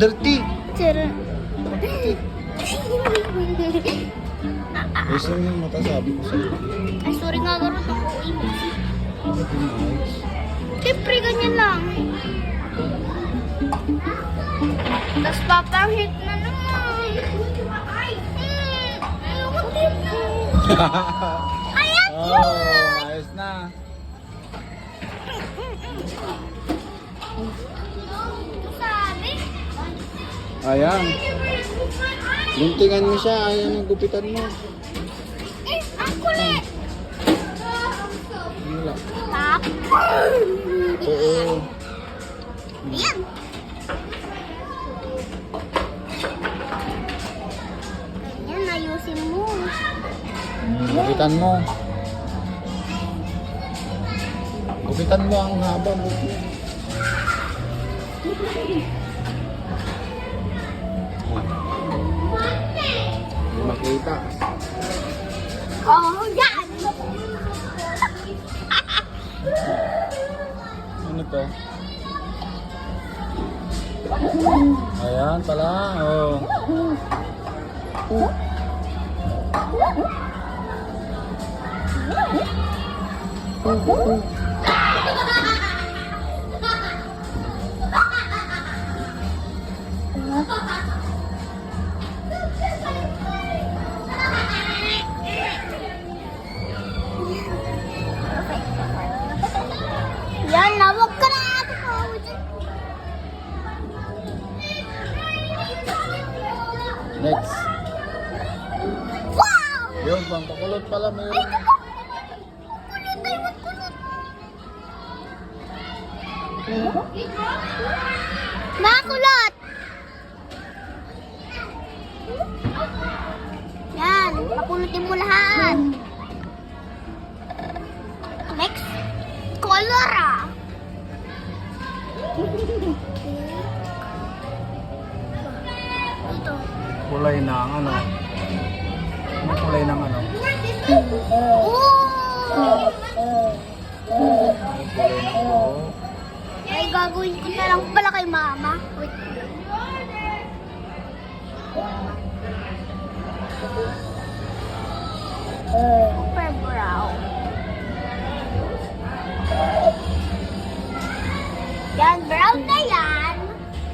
dirty. Sira. Ayos lang yung mata, sabi ko sa'yo. Ay, sorry nga garot ako. Bakit yung ayos? Siyempre, ganyan lang. Tapos papangit na naman. Ayan Oh, yun! ayos na. Sabi? Ayan. Guntingan mo siya. Ayan ang gupitan mo. Ang kulit! Wala. Tap! Oo. Ayan! Ganyan, ayusin mo. Gupitan mo. Gupitan mo ang haba mo. Hindi makita. Oh, yan! Ano to? Ayan pala. Oh. Yan, nawag ka na ate ko. Next. Wow! Yun, pampakulot pala Ay, meron. ito pa! Kulot, ay, ba't kulot? Makulot! Yan, papulutin mo lahat. Next, color ah. Ito. Kulay ng ano? Ano kulay ng ano? Oh! Kulay ng buhok. Ay, gagawin ko na lang pala kay mama. Wait. Super brown. Yan, brown na yan.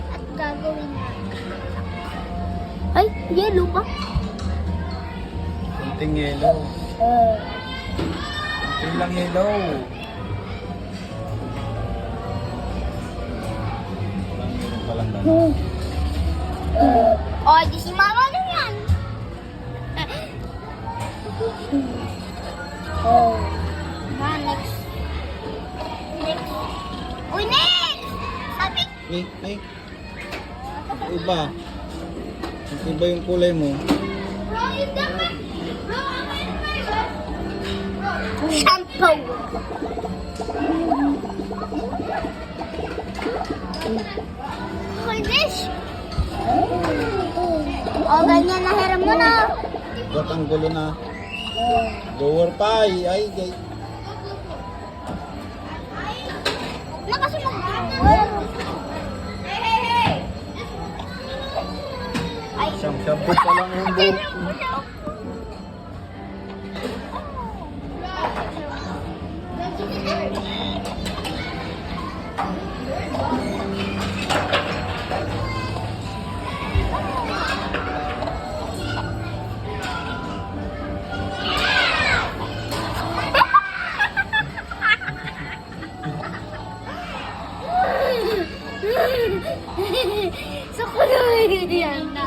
At gagawin na. Ay, yellow pa. Kunting yellow. Kunting lang yellow. Meron palang gano'n. O, di si mama na yan. Na, next. Next. Uy, next! Sabi, Iba. Iba yung kulay mo. shampoo. Finish. O, ganyan na hiram mo na. Ba't ang gulo na? Lower pa. Ay, gay. Na kasi mag Ay, Shampoo pa lang yung buhok. Sa kulay yan na.